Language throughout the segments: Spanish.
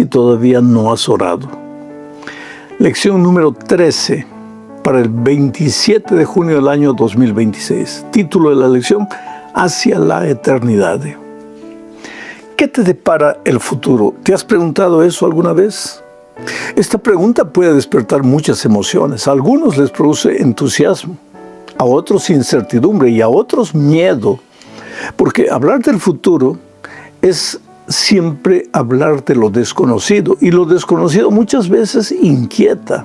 si todavía no has orado. Lección número 13 para el 27 de junio del año 2026. Título de la lección: Hacia la eternidad. ¿Qué te depara el futuro? ¿Te has preguntado eso alguna vez? Esta pregunta puede despertar muchas emociones. A algunos les produce entusiasmo, a otros incertidumbre y a otros miedo. Porque hablar del futuro es siempre hablar de lo desconocido. Y lo desconocido muchas veces inquieta.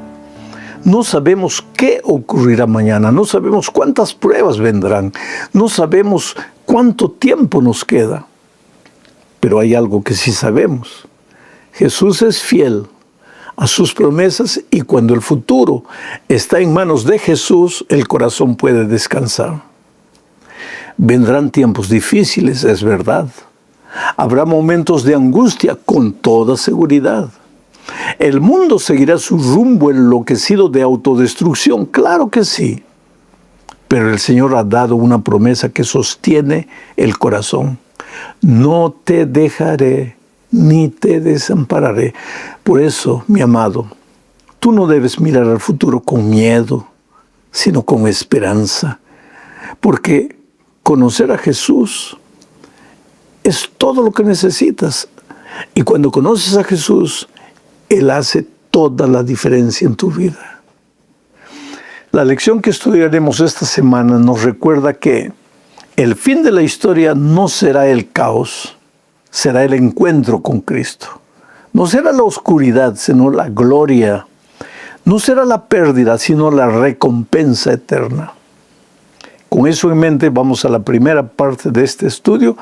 No sabemos qué ocurrirá mañana. No sabemos cuántas pruebas vendrán. No sabemos cuánto tiempo nos queda. Pero hay algo que sí sabemos. Jesús es fiel a sus promesas y cuando el futuro está en manos de Jesús, el corazón puede descansar. Vendrán tiempos difíciles, es verdad. Habrá momentos de angustia, con toda seguridad. El mundo seguirá su rumbo enloquecido de autodestrucción, claro que sí. Pero el Señor ha dado una promesa que sostiene el corazón. No te dejaré ni te desampararé. Por eso, mi amado, tú no debes mirar al futuro con miedo, sino con esperanza. Porque conocer a Jesús es todo lo que necesitas. Y cuando conoces a Jesús, Él hace toda la diferencia en tu vida. La lección que estudiaremos esta semana nos recuerda que el fin de la historia no será el caos, será el encuentro con Cristo. No será la oscuridad, sino la gloria. No será la pérdida, sino la recompensa eterna. Con eso en mente vamos a la primera parte de este estudio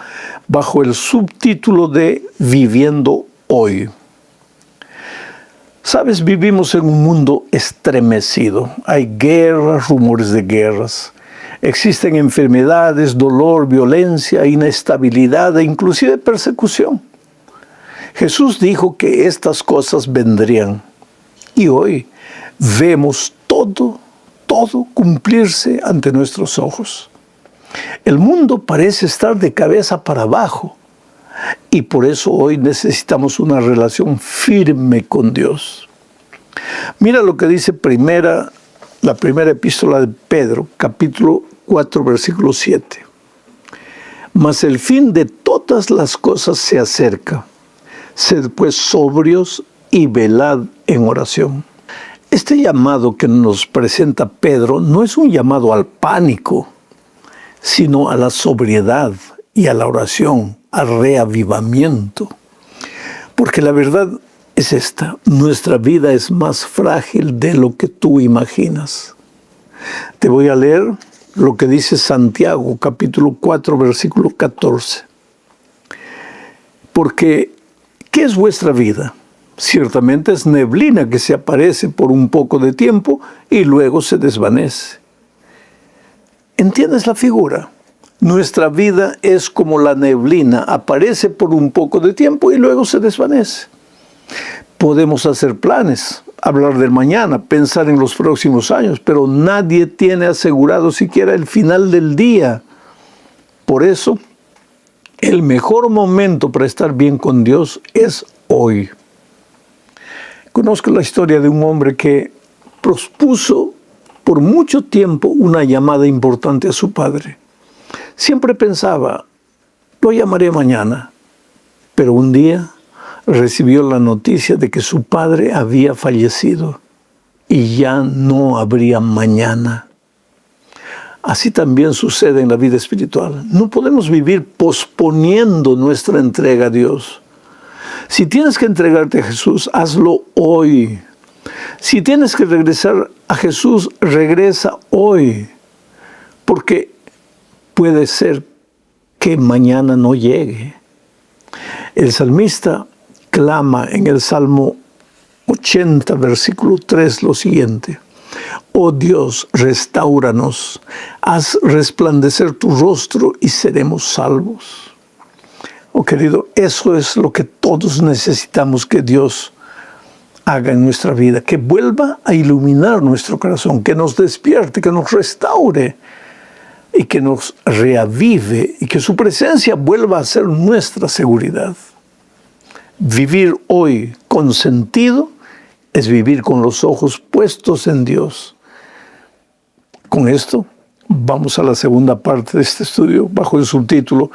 bajo el subtítulo de Viviendo Hoy. Sabes, vivimos en un mundo estremecido. Hay guerras, rumores de guerras. Existen enfermedades, dolor, violencia, inestabilidad e inclusive persecución. Jesús dijo que estas cosas vendrían. Y hoy vemos todo cumplirse ante nuestros ojos. El mundo parece estar de cabeza para abajo. Y por eso hoy necesitamos una relación firme con Dios. Mira lo que dice la primera epístola de Pedro, capítulo 4, versículo 7. Mas el fin de todas las cosas se acerca. Sed pues sobrios y velad en oración. Este llamado que nos presenta Pedro no es un llamado al pánico, sino a la sobriedad y a la oración, al reavivamiento. Porque la verdad es esta: nuestra vida es más frágil de lo que tú imaginas. Te voy a leer lo que dice Santiago, capítulo 4, versículo 14. Porque, ¿qué es vuestra vida? Ciertamente es neblina que se aparece por un poco de tiempo y luego se desvanece. ¿Entiendes la figura? Nuestra vida es como la neblina, aparece por un poco de tiempo y luego se desvanece. Podemos hacer planes, hablar del mañana, pensar en los próximos años, pero nadie tiene asegurado siquiera el final del día. Por eso, el mejor momento para estar bien con Dios es hoy. Conozco la historia de un hombre que pospuso por mucho tiempo una llamada importante a su padre. Siempre pensaba, lo llamaré mañana, pero un día recibió la noticia de que su padre había fallecido y ya no habría mañana. Así también sucede en la vida espiritual. No podemos vivir posponiendo nuestra entrega a Dios. Si tienes que entregarte a Jesús, hazlo hoy. Si tienes que regresar a Jesús, regresa hoy. Porque puede ser que mañana no llegue. El salmista clama en el Salmo 80, versículo 3, lo siguiente: Oh Dios, restáuranos, haz resplandecer tu rostro y seremos salvos. Oh querido, eso es lo que todos necesitamos que Dios haga en nuestra vida, que vuelva a iluminar nuestro corazón, que nos despierte, que nos restaure y que nos reavive y que su presencia vuelva a ser nuestra seguridad. Vivir hoy con sentido es vivir con los ojos puestos en Dios. Con esto vamos a la segunda parte de este estudio bajo el subtítulo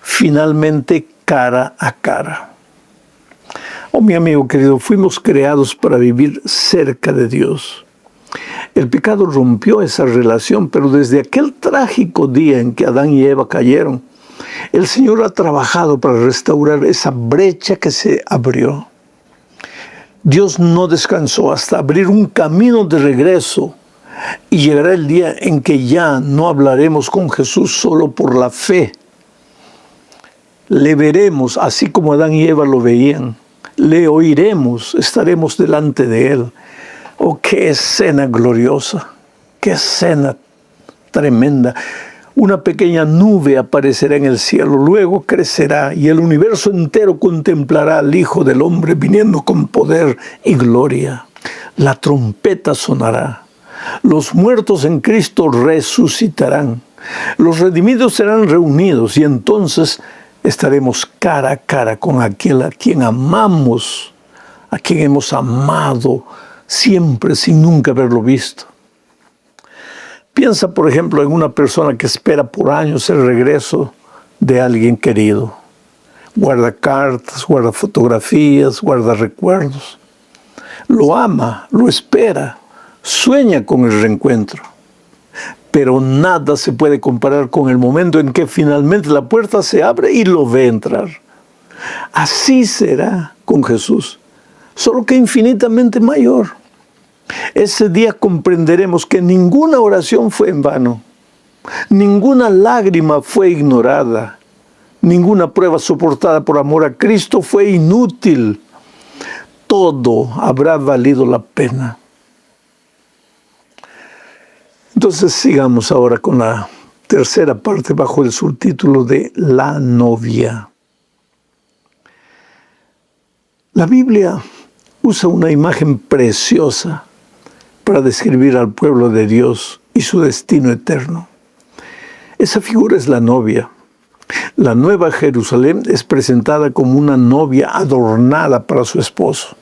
Finalmente cara a cara. Oh, mi amigo querido, fuimos creados para vivir cerca de Dios. El pecado rompió esa relación, pero desde aquel trágico día en que Adán y Eva cayeron, el Señor ha trabajado para restaurar esa brecha que se abrió. Dios no descansó hasta abrir un camino de regreso, y llegará el día en que ya no hablaremos con Jesús solo por la fe. Le veremos así como Adán y Eva lo veían. Le oiremos, estaremos delante de Él. Oh, qué escena gloriosa, qué escena tremenda. Una pequeña nube aparecerá en el cielo, luego crecerá y el universo entero contemplará al Hijo del Hombre viniendo con poder y gloria. La trompeta sonará. Los muertos en Cristo resucitarán. Los redimidos serán reunidos y entonces estaremos cara a cara con aquel a quien amamos, a quien hemos amado siempre sin nunca haberlo visto. Piensa, por ejemplo, en una persona que espera por años el regreso de alguien querido. Guarda cartas, guarda fotografías, guarda recuerdos. Lo ama, lo espera, sueña con el reencuentro. Pero nada se puede comparar con el momento en que finalmente la puerta se abre y lo ve entrar. Así será con Jesús, solo que infinitamente mayor. Ese día comprenderemos que ninguna oración fue en vano, ninguna lágrima fue ignorada, ninguna prueba soportada por amor a Cristo fue inútil. Todo habrá valido la pena. Entonces sigamos ahora con la tercera parte bajo el subtítulo de La novia. La Biblia usa una imagen preciosa para describir al pueblo de Dios y su destino eterno. Esa figura es la novia. La Nueva Jerusalén es presentada como una novia adornada para su esposo.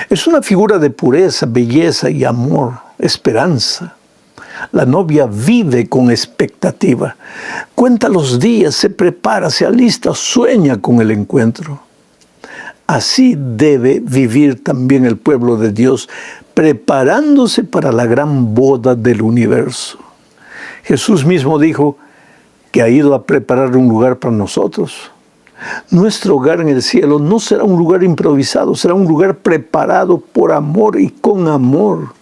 Es una figura de pureza, belleza y amor, esperanza. La novia vive con expectativa. Cuenta los días, se prepara, se alista, sueña con el encuentro. Así debe vivir también el pueblo de Dios, preparándose para la gran boda del universo. Jesús mismo dijo que ha ido a preparar un lugar para nosotros. Nuestro hogar en el cielo no será un lugar improvisado, será un lugar preparado por amor y con amor.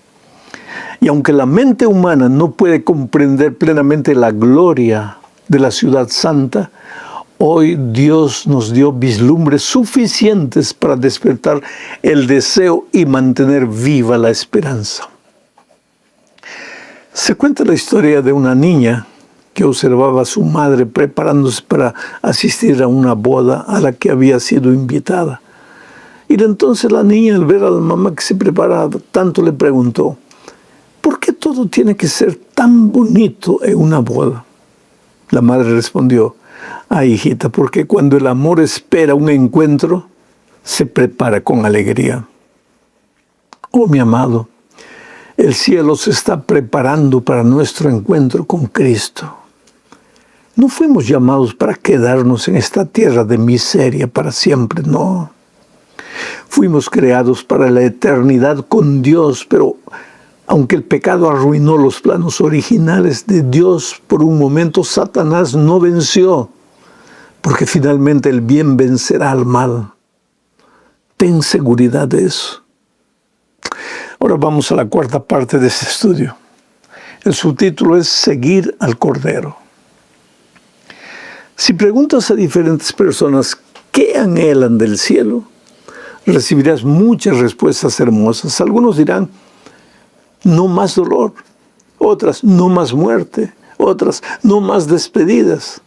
Y aunque la mente humana no puede comprender plenamente la gloria de la ciudad santa, hoy Dios nos dio vislumbres suficientes para despertar el deseo y mantener viva la esperanza. Se cuenta la historia de una niña que observaba a su madre preparándose para asistir a una boda a la que había sido invitada. Y entonces la niña, al ver a la mamá que se preparaba tanto, le preguntó: ¿por qué todo tiene que ser tan bonito en una boda? La madre respondió: ay, hijita, porque cuando el amor espera un encuentro, se prepara con alegría. Oh, mi amado, el cielo se está preparando para nuestro encuentro con Cristo. No fuimos llamados para quedarnos en esta tierra de miseria para siempre, no. Fuimos creados para la eternidad con Dios, pero aunque el pecado arruinó los planos originales de Dios por un momento, Satanás no venció, porque finalmente el bien vencerá al mal. Ten seguridad de eso. Ahora vamos a la cuarta parte de este estudio. El subtítulo es Seguir al Cordero. Si preguntas a diferentes personas qué anhelan del cielo, recibirás muchas respuestas hermosas. Algunos dirán: no más dolor. Otras: no más muerte. Otras: no más despedidas.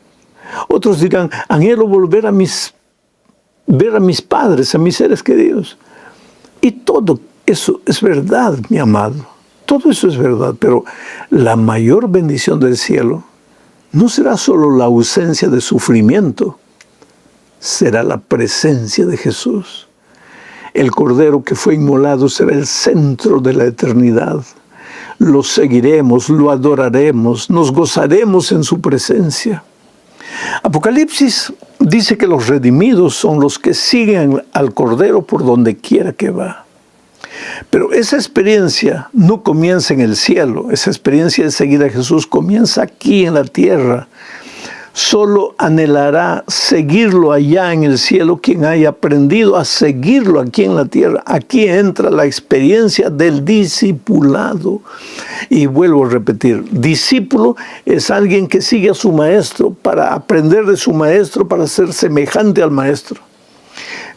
Otros dirán: anhelo volver a ver a mis padres, a mis seres queridos. Y todo eso es verdad, mi amado. Todo eso es verdad, pero la mayor bendición del cielo no será solo la ausencia de sufrimiento, será la presencia de Jesús. El Cordero que fue inmolado será el centro de la eternidad. Lo seguiremos, lo adoraremos, nos gozaremos en su presencia. Apocalipsis dice que los redimidos son los que siguen al Cordero por donde quiera que va. Pero esa experiencia no comienza en el cielo. Esa experiencia de seguir a Jesús comienza aquí en la tierra. Solo anhelará seguirlo allá en el cielo quien haya aprendido a seguirlo aquí en la tierra. Aquí entra la experiencia del discipulado. Y vuelvo a repetir, discípulo es alguien que sigue a su maestro para aprender de su maestro, para ser semejante al maestro.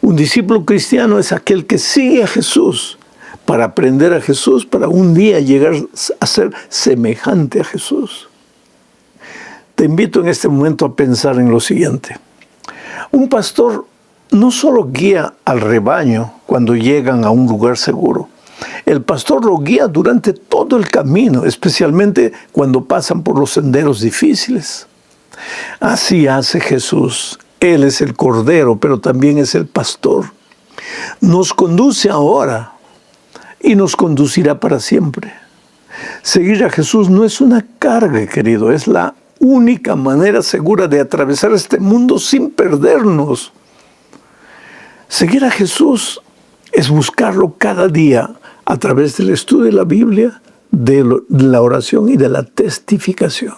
Un discípulo cristiano es aquel que sigue a Jesús para aprender a Jesús, para un día llegar a ser semejante a Jesús. Te invito en este momento a pensar en lo siguiente. Un pastor no solo guía al rebaño cuando llegan a un lugar seguro. El pastor lo guía durante todo el camino, especialmente cuando pasan por los senderos difíciles. Así hace Jesús. Él es el Cordero, pero también es el pastor. Nos conduce ahora y nos conducirá para siempre. Seguir a Jesús no es una carga, querido, es la única manera segura de atravesar este mundo sin perdernos. Seguir a Jesús es buscarlo cada día a través del estudio de la Biblia, de la oración y de la testificación.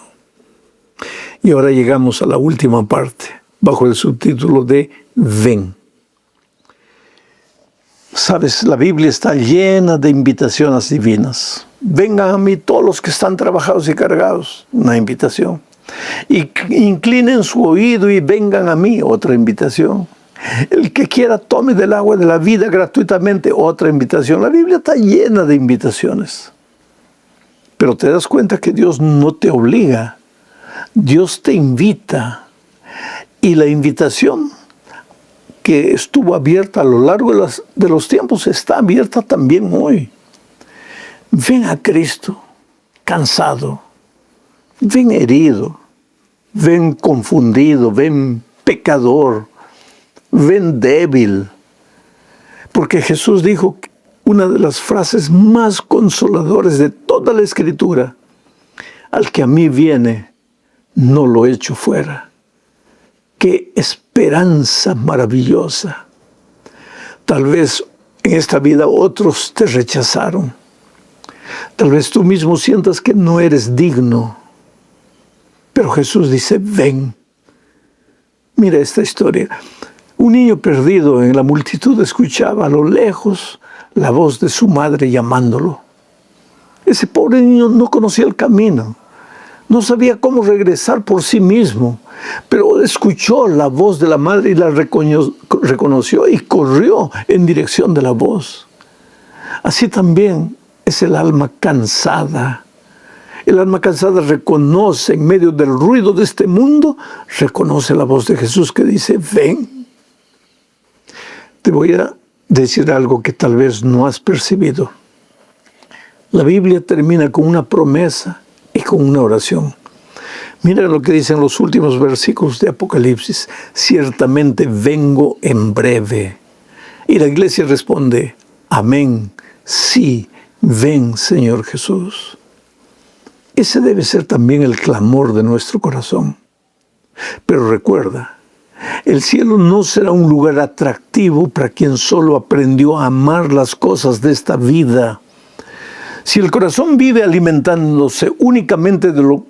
Y ahora llegamos a la última parte, bajo el subtítulo de Ven. Sabes, la Biblia está llena de invitaciones divinas. Vengan a mí todos los que están trabajados y cargados, una invitación. Y inclinen su oído y vengan a mí, otra invitación. El que quiera tome del agua de la vida gratuitamente, otra invitación. La Biblia está llena de invitaciones. Pero te das cuenta que Dios no te obliga, Dios te invita. Y la invitación que estuvo abierta a lo largo de los tiempos está abierta también hoy. Ven a Cristo, cansado. Ven herido, ven confundido, ven pecador, ven débil. Porque Jesús dijo una de las frases más consoladoras de toda la Escritura: al que a mí viene, no lo echo fuera. ¡Qué esperanza maravillosa! Tal vez en esta vida otros te rechazaron. Tal vez tú mismo sientas que no eres digno. Pero Jesús dice, ven. Mira esta historia. Un niño perdido en la multitud escuchaba a lo lejos la voz de su madre llamándolo. Ese pobre niño no conocía el camino. No sabía cómo regresar por sí mismo. Pero escuchó la voz de la madre y la reconoció y corrió en dirección de la voz. Así también es el alma cansada. El alma cansada reconoce en medio del ruido de este mundo, reconoce la voz de Jesús que dice, ven. Te voy a decir algo que tal vez no has percibido. La Biblia termina con una promesa y con una oración. Mira lo que dicen los últimos versículos de Apocalipsis. Ciertamente vengo en breve. Y la iglesia responde, amén, sí, ven Señor Jesús. Ese debe ser también el clamor de nuestro corazón. Pero recuerda, el cielo no será un lugar atractivo para quien solo aprendió a amar las cosas de esta vida. Si el corazón vive alimentándose únicamente de lo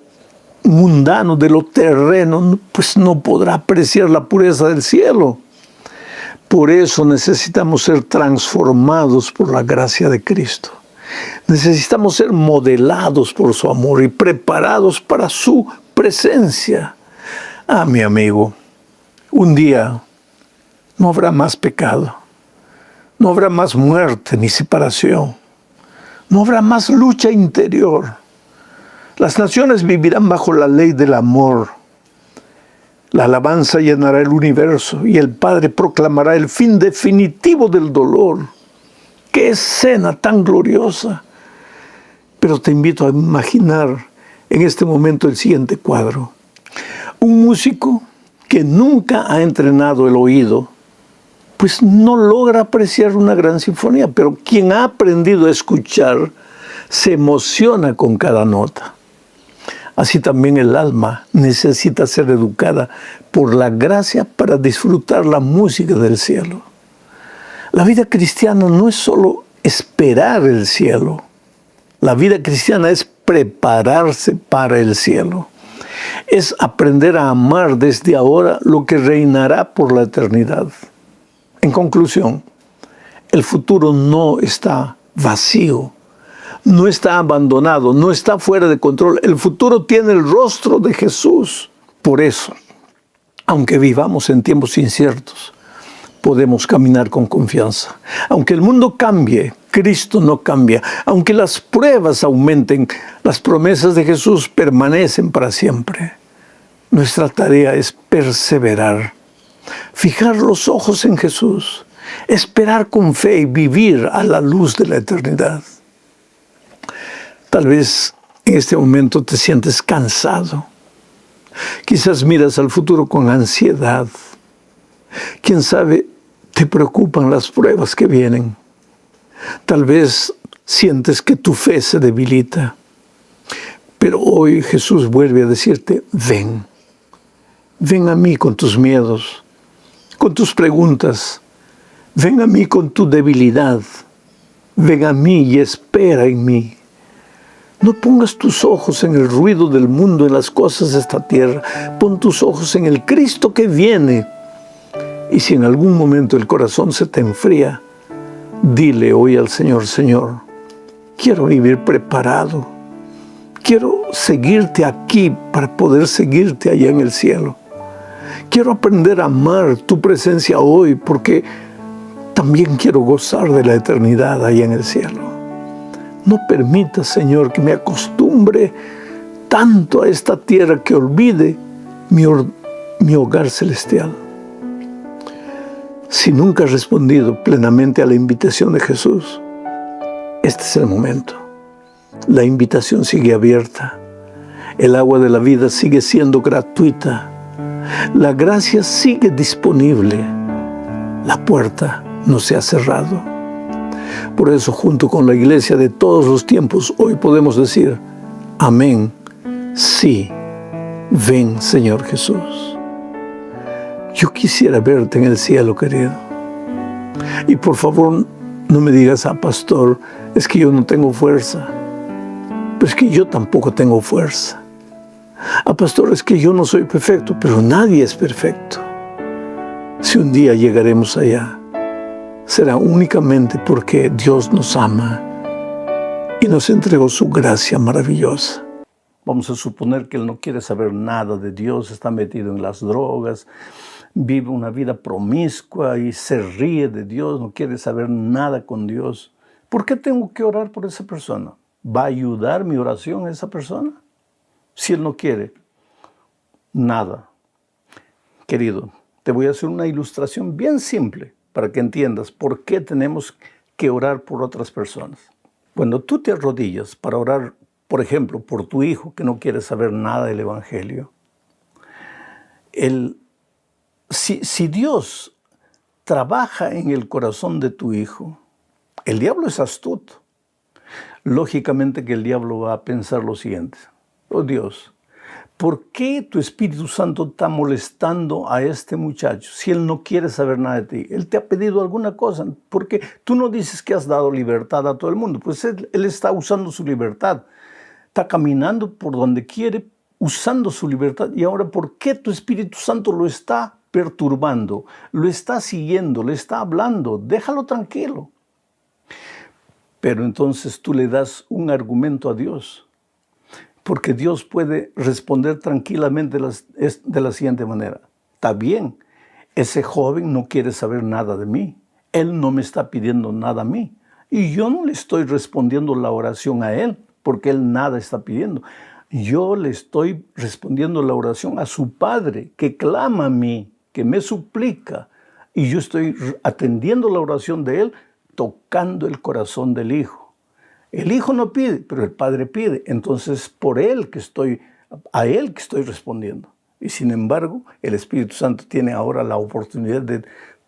mundano, de lo terreno, pues no podrá apreciar la pureza del cielo. Por eso necesitamos ser transformados por la gracia de Cristo. Necesitamos ser modelados por su amor y preparados para su presencia. Ah, mi amigo, un día no habrá más pecado, no habrá más muerte ni separación, no habrá más lucha interior. Las naciones vivirán bajo la ley del amor. La alabanza llenará el universo y el Padre proclamará el fin definitivo del dolor. ¡Qué escena tan gloriosa! Pero te invito a imaginar en este momento el siguiente cuadro. Un músico que nunca ha entrenado el oído pues no logra apreciar una gran sinfonía, pero quien ha aprendido a escuchar se emociona con cada nota. Así también el alma necesita ser educada por la gracia para disfrutar la música del cielo. La vida cristiana no es solo esperar el cielo. La vida cristiana es prepararse para el cielo. Es aprender a amar desde ahora lo que reinará por la eternidad. En conclusión, el futuro no está vacío, no está abandonado, no está fuera de control. El futuro tiene el rostro de Jesús. Por eso, aunque vivamos en tiempos inciertos, podemos caminar con confianza. Aunque el mundo cambie, Cristo no cambia. Aunque las pruebas aumenten, las promesas de Jesús permanecen para siempre. Nuestra tarea es perseverar, fijar los ojos en Jesús, esperar con fe y vivir a la luz de la eternidad. Tal vez en este momento te sientes cansado. Quizás miras al futuro con ansiedad. Quién sabe, te preocupan las pruebas que vienen. Tal vez sientes que tu fe se debilita. Pero hoy Jesús vuelve a decirte, ven. Ven a mí con tus miedos, con tus preguntas. Ven a mí con tu debilidad. Ven a mí y espera en mí. No pongas tus ojos en el ruido del mundo, en las cosas de esta tierra. Pon tus ojos en el Cristo que viene. Y si en algún momento el corazón se te enfría, dile hoy al Señor, Señor, quiero vivir preparado. Quiero seguirte aquí para poder seguirte allá en el cielo. Quiero aprender a amar tu presencia hoy porque también quiero gozar de la eternidad allá en el cielo. No permita, Señor, que me acostumbre tanto a esta tierra que olvide mi hogar celestial. Si nunca has respondido plenamente a la invitación de Jesús, este es el momento. La invitación sigue abierta. El agua de la vida sigue siendo gratuita. La gracia sigue disponible. La puerta no se ha cerrado. Por eso, junto con la iglesia de todos los tiempos, hoy podemos decir, amén, sí, ven, Señor Jesús. Yo quisiera verte en el cielo, querido. Y por favor, no me digas, pastor, es que yo no tengo fuerza. Pero es que yo tampoco tengo fuerza. Pastor, es que yo no soy perfecto, pero nadie es perfecto. Si un día llegaremos allá, será únicamente porque Dios nos ama y nos entregó su gracia maravillosa. Vamos a suponer que él no quiere saber nada de Dios, está metido en las drogas, vive una vida promiscua y se ríe de Dios, no quiere saber nada con Dios. ¿Por qué tengo que orar por esa persona? ¿Va a ayudar mi oración a esa persona? Si él no quiere nada. Querido, te voy a hacer una ilustración bien simple para que entiendas por qué tenemos que orar por otras personas. Cuando tú te arrodillas para orar, por ejemplo, por tu hijo que no quiere saber nada del Evangelio, si Dios trabaja en el corazón de tu hijo, el diablo es astuto. Lógicamente que el diablo va a pensar lo siguiente. Oh Dios, ¿por qué tu Espíritu Santo está molestando a este muchacho si él no quiere saber nada de ti? Él te ha pedido alguna cosa. Porque tú no dices que has dado libertad a todo el mundo. Pues él está usando su libertad. Está caminando por donde quiere, usando su libertad. Y ahora, ¿por qué tu Espíritu Santo lo está perturbando? Lo está siguiendo, le está hablando. Déjalo tranquilo. Pero entonces tú le das un argumento a Dios. Porque Dios puede responder tranquilamente de la siguiente manera. Está bien, ese joven no quiere saber nada de mí. Él no me está pidiendo nada a mí. Y yo no le estoy respondiendo la oración a él, porque él nada está pidiendo. Yo le estoy respondiendo la oración a su padre, que clama a mí, que me suplica. Y yo estoy atendiendo la oración de él, tocando el corazón del hijo. El hijo no pide, pero el padre pide. Entonces, a él que estoy respondiendo. Y sin embargo, el Espíritu Santo tiene ahora la oportunidad de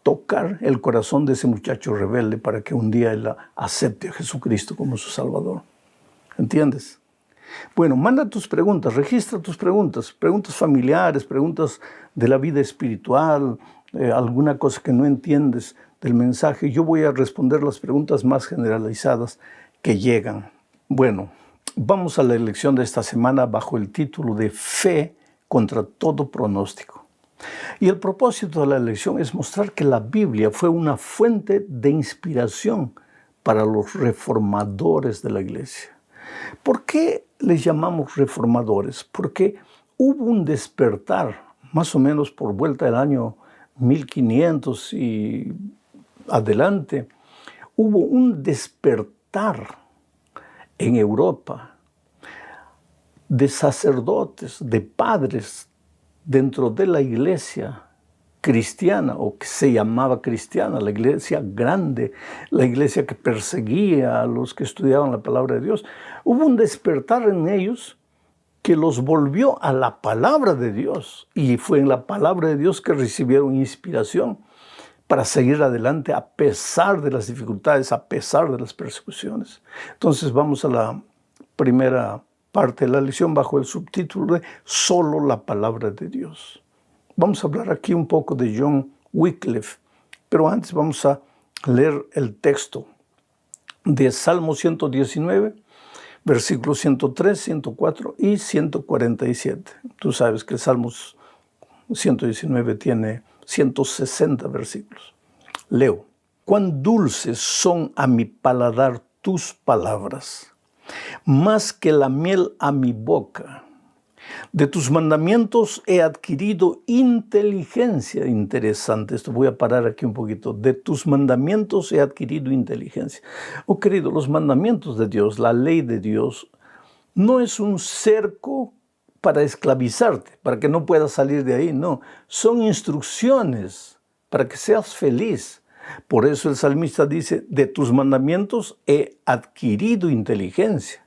tocar el corazón de ese muchacho rebelde para que un día él acepte a Jesucristo como su Salvador. ¿Entiendes? Bueno, manda tus preguntas, registra tus preguntas familiares, preguntas de la vida espiritual, alguna cosa que no entiendes del mensaje. Yo voy a responder las preguntas más generalizadas que llegan. Bueno, vamos a la lección de esta semana bajo el título de Fe contra todo pronóstico. Y el propósito de la lección es mostrar que la Biblia fue una fuente de inspiración para los reformadores de la iglesia. ¿Por qué les llamamos reformadores? Porque hubo un despertar, más o menos por vuelta del año 1500 y adelante, hubo un despertar en Europa de sacerdotes, de padres dentro de la iglesia cristiana, o que se llamaba cristiana, la iglesia grande, la iglesia que perseguía a los que estudiaban la palabra de Dios. Hubo un despertar en ellos que los volvió a la palabra de Dios, y fue en la palabra de Dios que recibieron inspiración para seguir adelante a pesar de las dificultades, a pesar de las persecuciones. Entonces vamos a la primera parte de la lección bajo el subtítulo de Solo la palabra de Dios. Vamos a hablar aquí un poco de John Wycliffe, pero antes vamos a leer el texto de Salmo 119, versículos 103, 104 y 147. Tú sabes que el Salmo 119 tiene 160 versículos. Leo. Cuán dulces son a mi paladar tus palabras, más que la miel a mi boca. De tus mandamientos he adquirido inteligencia. Interesante, esto voy a parar aquí un poquito. De tus mandamientos he adquirido inteligencia. Oh querido, los mandamientos de Dios, la ley de Dios, no es un cerco para esclavizarte, para que no puedas salir de ahí, no. Son instrucciones para que seas feliz. Por eso el salmista dice, de tus mandamientos he adquirido inteligencia.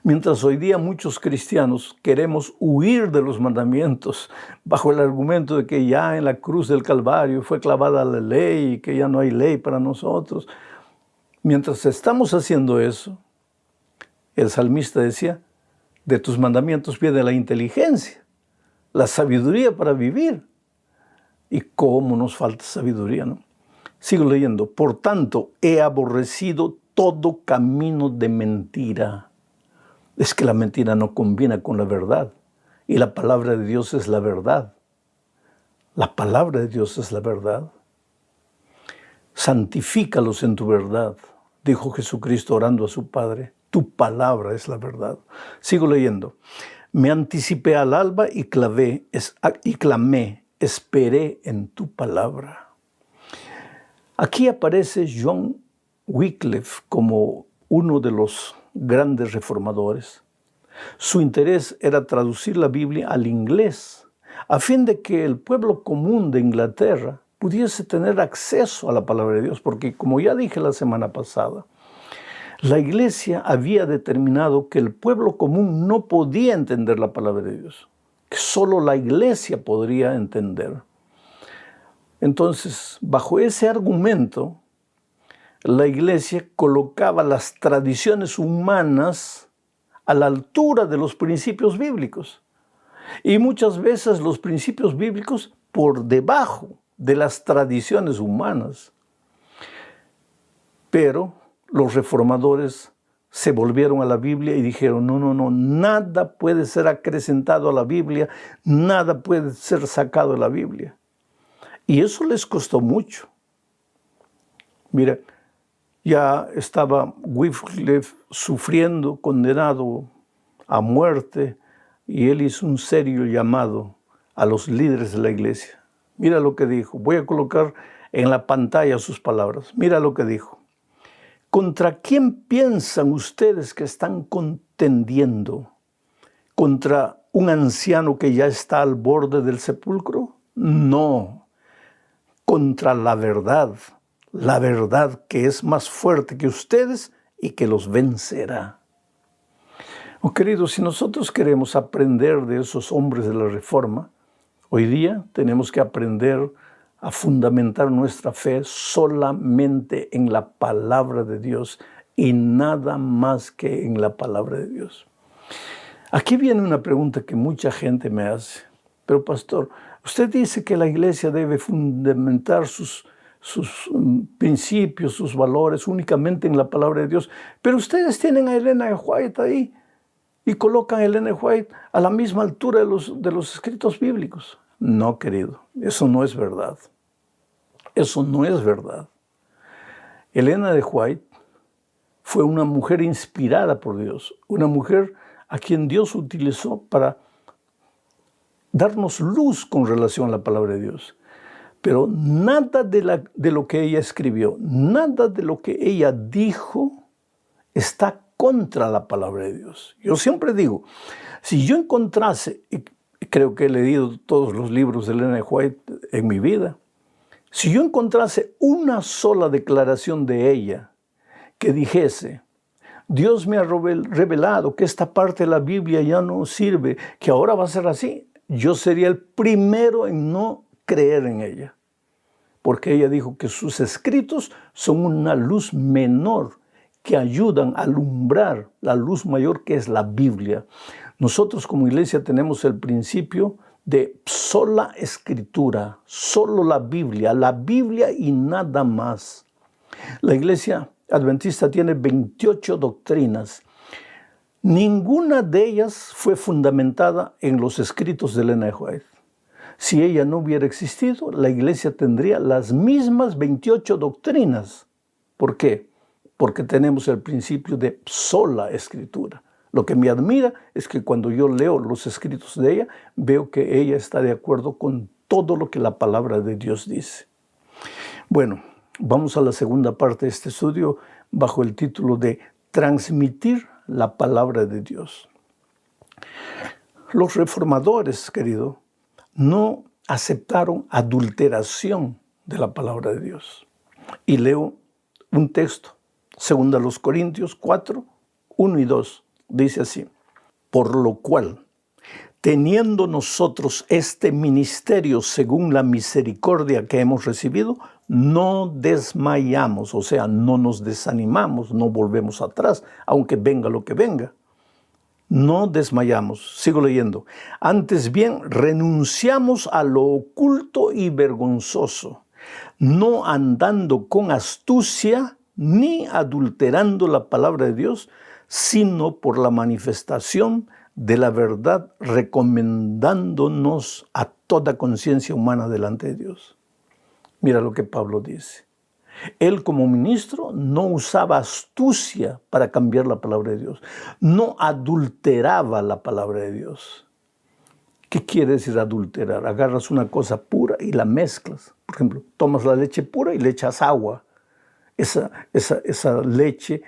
Mientras hoy día muchos cristianos queremos huir de los mandamientos bajo el argumento de que ya en la cruz del Calvario fue clavada la ley y que ya no hay ley para nosotros. Mientras estamos haciendo eso, el salmista decía, de tus mandamientos viene la inteligencia, la sabiduría para vivir. ¿Y cómo nos falta sabiduría, no? Sigo leyendo. Por tanto, he aborrecido todo camino de mentira. Es que la mentira no combina con la verdad. Y la palabra de Dios es la verdad. La palabra de Dios es la verdad. Santifícalos en tu verdad, dijo Jesucristo orando a su Padre. Tu palabra es la verdad. Sigo leyendo. Me anticipé al alba y clamé, esperé en tu palabra. Aquí aparece John Wycliffe como uno de los grandes reformadores. Su interés era traducir la Biblia al inglés, a fin de que el pueblo común de Inglaterra pudiese tener acceso a la palabra de Dios, porque como ya dije la semana pasada, la iglesia había determinado que el pueblo común no podía entender la palabra de Dios, que solo la iglesia podría entender. Entonces, bajo ese argumento, la iglesia colocaba las tradiciones humanas a la altura de los principios bíblicos. Y muchas veces los principios bíblicos por debajo de las tradiciones humanas. Pero los reformadores se volvieron a la Biblia y dijeron, no, nada puede ser acrecentado a la Biblia, nada puede ser sacado de la Biblia. Y eso les costó mucho. Mira, ya estaba Wycliffe sufriendo, condenado a muerte, y él hizo un serio llamado a los líderes de la iglesia. Mira lo que dijo. Voy a colocar en la pantalla sus palabras. Mira lo que dijo. ¿Contra quién piensan ustedes que están contendiendo? ¿Contra un anciano que ya está al borde del sepulcro? No. Contra la verdad que es más fuerte que ustedes y que los vencerá. Oh, queridos, si nosotros queremos aprender de esos hombres de la Reforma, hoy día tenemos que aprender a fundamentar nuestra fe solamente en la palabra de Dios y nada más que en la palabra de Dios. Aquí viene una pregunta que mucha gente me hace. Pero pastor, usted dice que la iglesia debe fundamentar sus principios, sus valores únicamente en la palabra de Dios. Pero ustedes tienen a Elena de White ahí y colocan a Elena de White a la misma altura de los escritos bíblicos. No, querido, eso no es verdad. Eso no es verdad. Elena de White fue una mujer inspirada por Dios, una mujer a quien Dios utilizó para darnos luz con relación a la palabra de Dios. Pero nada de lo que ella escribió, nada de lo que ella dijo está contra la palabra de Dios. Yo siempre digo, si yo encontrase, y creo que he leído todos los libros de Elena de White en mi vida, si yo encontrase una sola declaración de ella que dijese, Dios me ha revelado que esta parte de la Biblia ya no sirve, que ahora va a ser así, yo sería el primero en no creer en ella. Porque ella dijo que sus escritos son una luz menor que ayudan a alumbrar la luz mayor que es la Biblia. Nosotros como iglesia tenemos el principio de sola escritura, solo la Biblia y nada más. La iglesia adventista tiene 28 doctrinas. Ninguna de ellas fue fundamentada en los escritos de Elena de White. Si ella no hubiera existido, la iglesia tendría las mismas 28 doctrinas. ¿Por qué? Porque tenemos el principio de sola escritura. Lo que me admira es que cuando yo leo los escritos de ella, veo que ella está de acuerdo con todo lo que la palabra de Dios dice. Bueno, vamos a la segunda parte de este estudio bajo el título de transmitir la palabra de Dios. Los reformadores, querido, no aceptaron adulteración de la palabra de Dios. Y leo un texto, 2 Corintios 4, 1 y 2, dice así: por lo cual, teniendo nosotros este ministerio según la misericordia que hemos recibido, no desmayamos, o sea, no nos desanimamos, no volvemos atrás, aunque venga lo que venga. No desmayamos. Sigo leyendo. Antes bien, renunciamos a lo oculto y vergonzoso, no andando con astucia ni adulterando la palabra de Dios, sino por la manifestación de la verdad, recomendándonos a toda conciencia humana delante de Dios. Mira lo que Pablo dice. Él como ministro no usaba astucia para cambiar la palabra de Dios. No adulteraba la palabra de Dios. ¿Qué quiere decir adulterar? Agarras una cosa pura y la mezclas. Por ejemplo, tomas la leche pura y le echas agua. Esa leche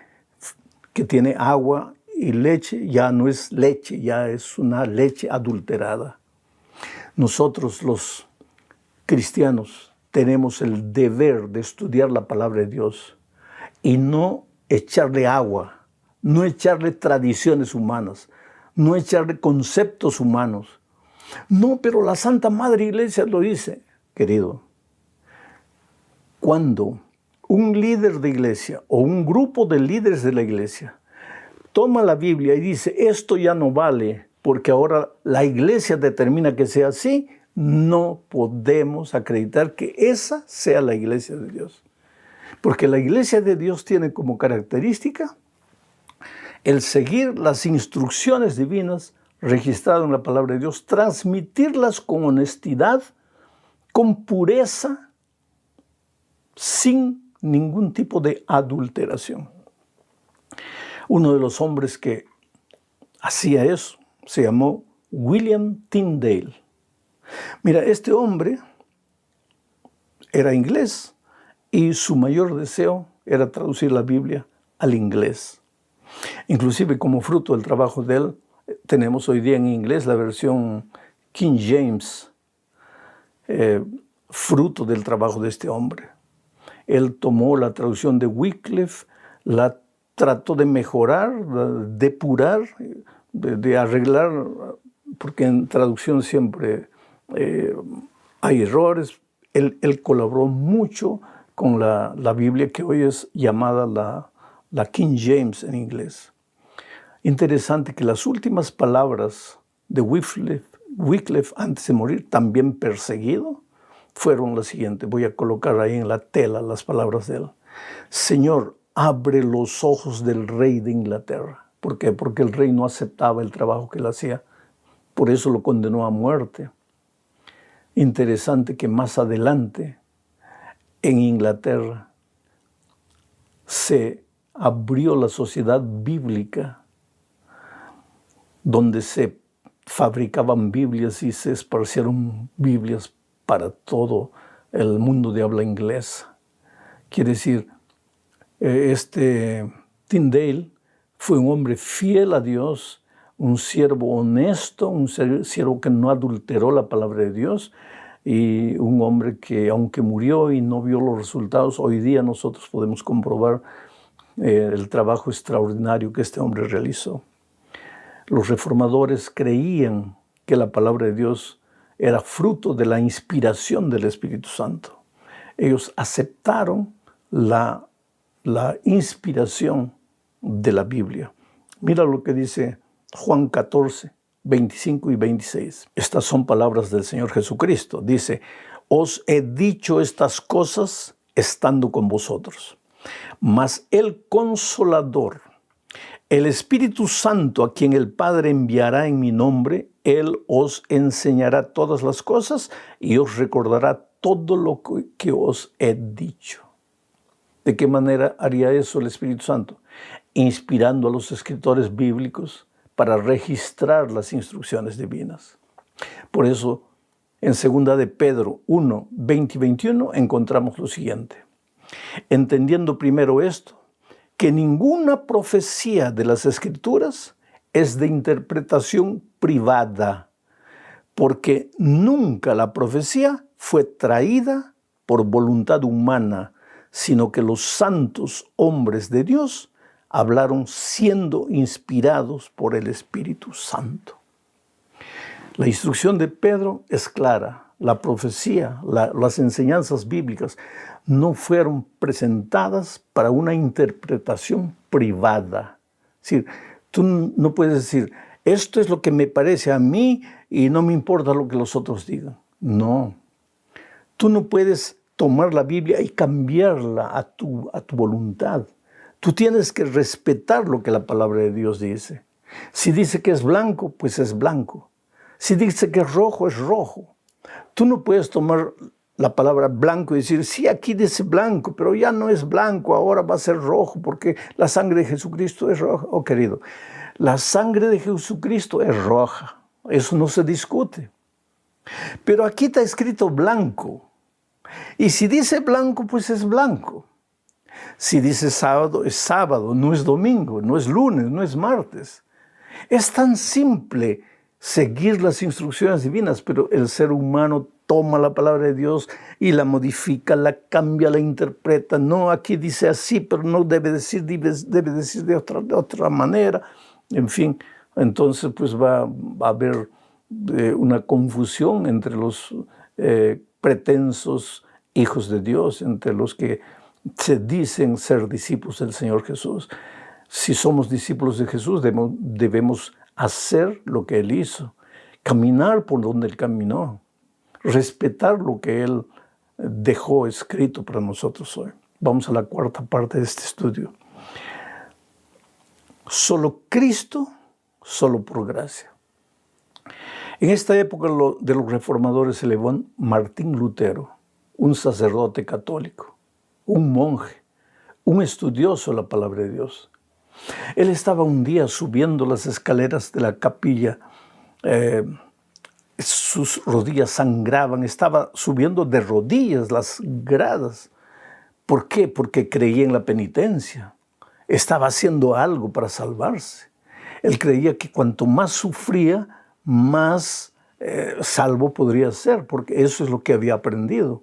que tiene agua y leche ya no es leche, ya es una leche adulterada. Nosotros los cristianos tenemos el deber de estudiar la palabra de Dios y no echarle agua, no echarle tradiciones humanas, no echarle conceptos humanos. No, pero la Santa Madre Iglesia lo dice, querido. Cuando un líder de iglesia o un grupo de líderes de la iglesia toma la Biblia y dice, esto ya no vale porque ahora la iglesia determina que sea así, no podemos acreditar que esa sea la iglesia de Dios. Porque la iglesia de Dios tiene como característica el seguir las instrucciones divinas registradas en la palabra de Dios, transmitirlas con honestidad, con pureza, sin ningún tipo de adulteración. Uno de los hombres que hacía eso se llamó William Tyndale. Mira, este hombre era inglés y su mayor deseo era traducir la Biblia al inglés. Inclusive como fruto del trabajo de él, tenemos hoy día en inglés la versión King James, fruto del trabajo de este hombre. Él tomó la traducción de Wycliffe, la trató de mejorar, de depurar, de arreglar, porque en traducción siempre hay errores. él colaboró mucho con la Biblia que hoy es llamada la King James en inglés. Interesante que las últimas palabras de Wycliffe antes de morir, también perseguido, fueron las siguientes. Voy a colocar ahí en la tela las palabras de él. Señor, abre los ojos del rey de Inglaterra. ¿Por qué? Porque el rey no aceptaba el trabajo que él hacía. Por eso lo condenó a muerte. Interesante que más adelante, en Inglaterra, se abrió la sociedad bíblica, donde se fabricaban Biblias y se esparcieron Biblias para todo el mundo de habla inglesa. Quiere decir, Tyndale fue un hombre fiel a Dios, un siervo honesto, un siervo que no adulteró la palabra de Dios, y un hombre que, aunque murió y no vio los resultados, hoy día nosotros podemos comprobar el trabajo extraordinario que este hombre realizó. Los reformadores creían que la palabra de Dios era fruto de la inspiración del Espíritu Santo. Ellos aceptaron la inspiración de la Biblia. Mira lo que dice Juan 14, 25 y 26. Estas son palabras del Señor Jesucristo. Dice, os he dicho estas cosas estando con vosotros, mas el Consolador, el Espíritu Santo, a quien el Padre enviará en mi nombre, Él os enseñará todas las cosas y os recordará todo lo que os he dicho. ¿De qué manera haría eso el Espíritu Santo? Inspirando a los escritores bíblicos para registrar las instrucciones divinas. Por eso, en 2 de Pedro 1, 20 y 21, encontramos lo siguiente. Entendiendo primero esto, que ninguna profecía de las Escrituras es de interpretación privada, porque nunca la profecía fue traída por voluntad humana, sino que los santos hombres de Dios hablaron siendo inspirados por el Espíritu Santo. La instrucción de Pedro es clara. La profecía, las enseñanzas bíblicas no fueron presentadas para una interpretación privada. Es decir, tú no puedes decir, esto es lo que me parece a mí y no me importa lo que los otros digan. No. Tú no puedes tomar la Biblia y cambiarla a tu voluntad. Tú tienes que respetar lo que la palabra de Dios dice. Si dice que es blanco, pues es blanco. Si dice que es rojo, es rojo. Tú no puedes tomar la palabra blanco y decir, sí, aquí dice blanco, pero ya no es blanco, ahora va a ser rojo, porque la sangre de Jesucristo es roja. Oh, querido, la sangre de Jesucristo es roja. Eso no se discute. Pero aquí está escrito blanco. Y si dice blanco, pues es blanco. Si dice sábado, es sábado, no es domingo, no es lunes, no es martes. Es tan simple seguir las instrucciones divinas, pero el ser humano toma la palabra de Dios y la modifica, la cambia, la interpreta. No, aquí dice así, pero no debe decir, debe decir de otra manera. En fin, entonces pues va a haber una confusión entre los pretensos hijos de Dios, entre los que se dicen ser discípulos del Señor Jesús. Si somos discípulos de Jesús, debemos hacer lo que Él hizo, caminar por donde Él caminó, respetar lo que Él dejó escrito para nosotros hoy. Vamos a la cuarta parte de este estudio. Solo Cristo, solo por gracia. En esta época de los reformadores se elevó Martín Lutero, un sacerdote católico, un monje, un estudioso de la palabra de Dios. Él estaba un día subiendo las escaleras de la capilla, sus rodillas sangraban, estaba subiendo de rodillas las gradas. ¿Por qué? Porque creía en la penitencia, estaba haciendo algo para salvarse. Él creía que cuanto más sufría, más salvo podría ser, porque eso es lo que había aprendido.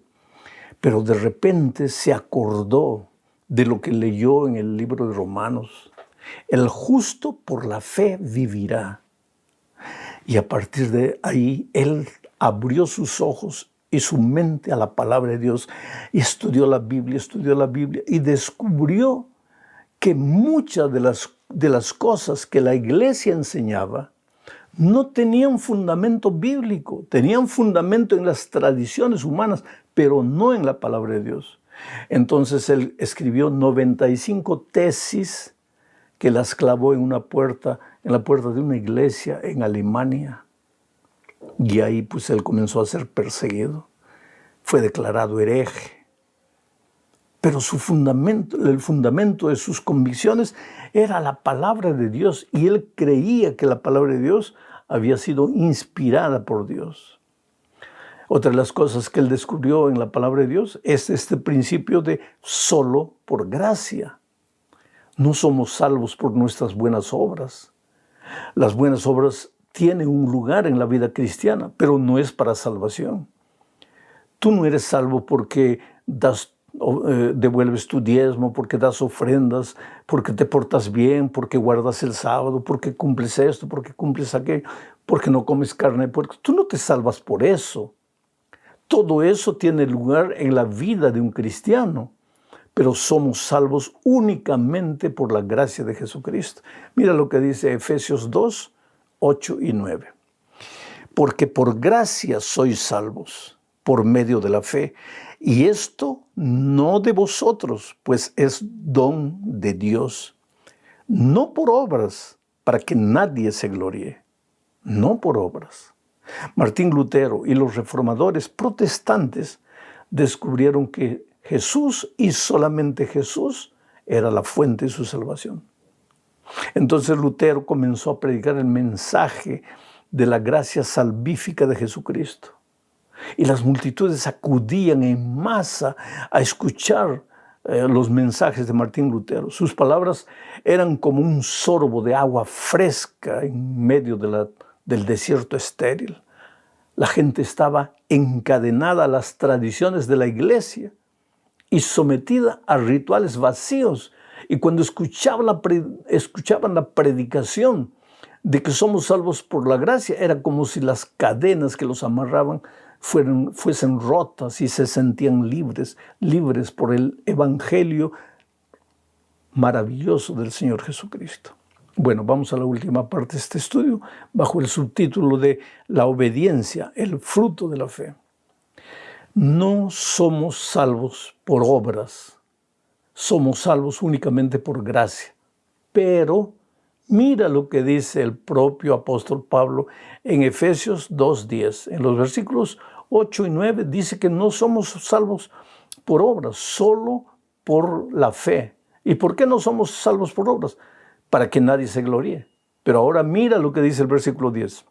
Pero de repente se acordó de lo que leyó en el libro de Romanos. El justo por la fe vivirá. Y a partir de ahí, él abrió sus ojos y su mente a la palabra de Dios y estudió la Biblia y descubrió que muchas de las cosas que la iglesia enseñaba no tenían fundamento bíblico, tenían fundamento en las tradiciones humanas, pero no en la palabra de Dios. Entonces él escribió 95 tesis que las clavó en la puerta de una iglesia en Alemania. Y ahí pues él comenzó a ser perseguido. Fue declarado hereje. Pero el fundamento de sus convicciones era la palabra de Dios, y él creía que la palabra de Dios había sido inspirada por Dios. Otra de las cosas que él descubrió en la palabra de Dios es este principio de solo por gracia. No somos salvos por nuestras buenas obras. Las buenas obras tienen un lugar en la vida cristiana, pero no es para salvación. Tú no eres salvo porque devuelves tu diezmo, porque das ofrendas, porque te portas bien, porque guardas el sábado, porque cumples esto, porque cumples aquello, porque no comes carne de puerco. Tú no te salvas por eso. Todo eso tiene lugar en la vida de un cristiano, pero somos salvos únicamente por la gracia de Jesucristo. Mira lo que dice Efesios 2, 8 y 9. Porque por gracia sois salvos, por medio de la fe, y esto no de vosotros, pues es don de Dios, no por obras, para que nadie se gloríe, no por obras. Martín Lutero y los reformadores protestantes descubrieron que Jesús y solamente Jesús era la fuente de su salvación. Entonces Lutero comenzó a predicar el mensaje de la gracia salvífica de Jesucristo. Y las multitudes acudían en masa a escuchar los mensajes de Martín Lutero. Sus palabras eran como un sorbo de agua fresca en medio del desierto estéril. La gente estaba encadenada a las tradiciones de la iglesia y sometida a rituales vacíos. Y cuando escuchaban la predicación de que somos salvos por la gracia, era como si las cadenas que los amarraban fuesen rotas y se sentían libres por el evangelio maravilloso del Señor Jesucristo. Bueno, vamos a la última parte de este estudio, bajo el subtítulo de la obediencia, el fruto de la fe. No somos salvos por obras, somos salvos únicamente por gracia. Pero mira lo que dice el propio apóstol Pablo en Efesios 2:10. En los versículos 8 y 9 dice que no somos salvos por obras, solo por la fe. ¿Y por qué no somos salvos por obras? Para que nadie se gloríe. Pero ahora mira lo que dice el versículo 10.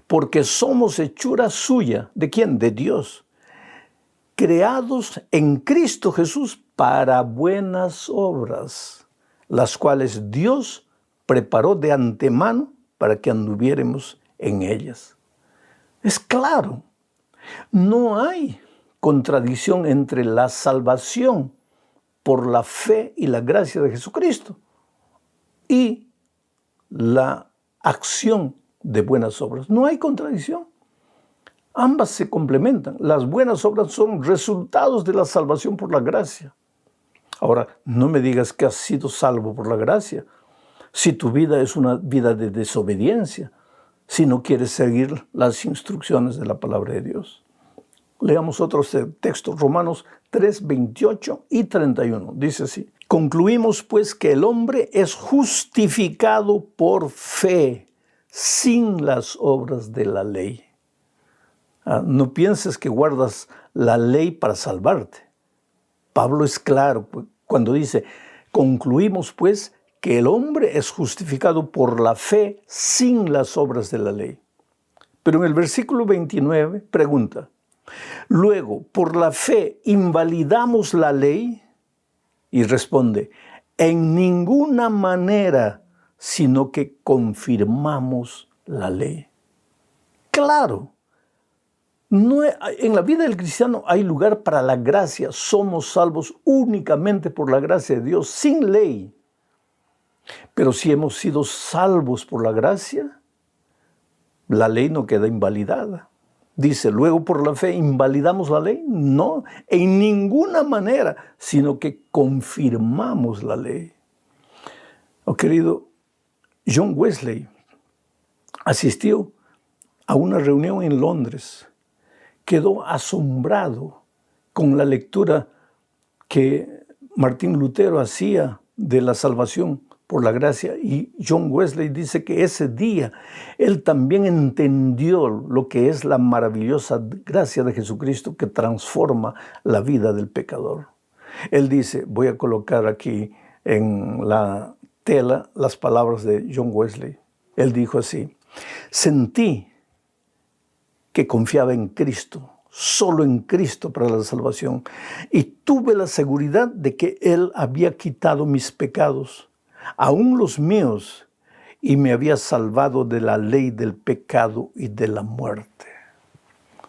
Porque somos hechura suya. ¿De quién? De Dios. Creados en Cristo Jesús para buenas obras, las cuales Dios preparó de antemano para que anduviéramos en ellas. Es claro, no hay contradicción entre la salvación por la fe y la gracia de Jesucristo y la acción de buenas obras. No hay contradicción. Ambas se complementan. Las buenas obras son resultados de la salvación por la gracia. Ahora, no me digas que has sido salvo por la gracia si tu vida es una vida de desobediencia, si no quieres seguir las instrucciones de la palabra de Dios. Leamos otro texto, Romanos 3, 28 y 31. Dice así: concluimos pues que el hombre es justificado por fe, sin las obras de la ley. No pienses que guardas la ley para salvarte. Pablo es claro cuando dice, concluimos pues que el hombre es justificado por la fe sin las obras de la ley. Pero en el versículo 29 pregunta, luego, ¿por la fe invalidamos la ley? Y responde, en ninguna manera, sino que confirmamos la ley. Claro. En la vida del cristiano hay lugar para la gracia. Somos salvos únicamente por la gracia de Dios, sin ley. Pero si hemos sido salvos por la gracia, la ley no queda invalidada. Dice, luego por la fe invalidamos la ley. No, en ninguna manera, sino que confirmamos la ley. Oh, querido, John Wesley asistió a una reunión en Londres. Quedó asombrado con la lectura que Martín Lutero hacía de la salvación por la gracia, y John Wesley dice que ese día él también entendió lo que es la maravillosa gracia de Jesucristo que transforma la vida del pecador. Él dice, voy a colocar aquí en la tela las palabras de John Wesley. Él dijo así: sentí que confiaba en Cristo, solo en Cristo para la salvación, y tuve la seguridad de que Él había quitado mis pecados, aún los míos, y me había salvado de la ley del pecado y de la muerte.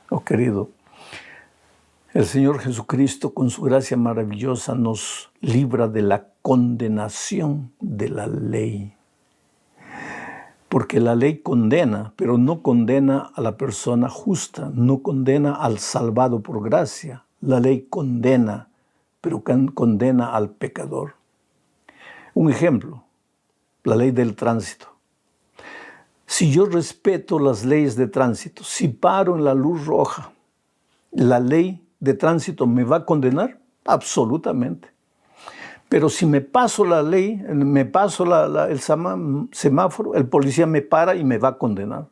Oh, querido, el Señor Jesucristo, con su gracia maravillosa, nos libra de la condenación de la ley. Porque la ley condena, pero no condena a la persona justa, no condena al salvado por gracia. La ley condena, pero condena al pecador. Un ejemplo, la ley del tránsito. Si yo respeto las leyes de tránsito, si paro en la luz roja, ¿la ley de tránsito me va a condenar? Absolutamente. Pero si me paso la ley, me paso el semáforo, el policía me para y me va a condenar.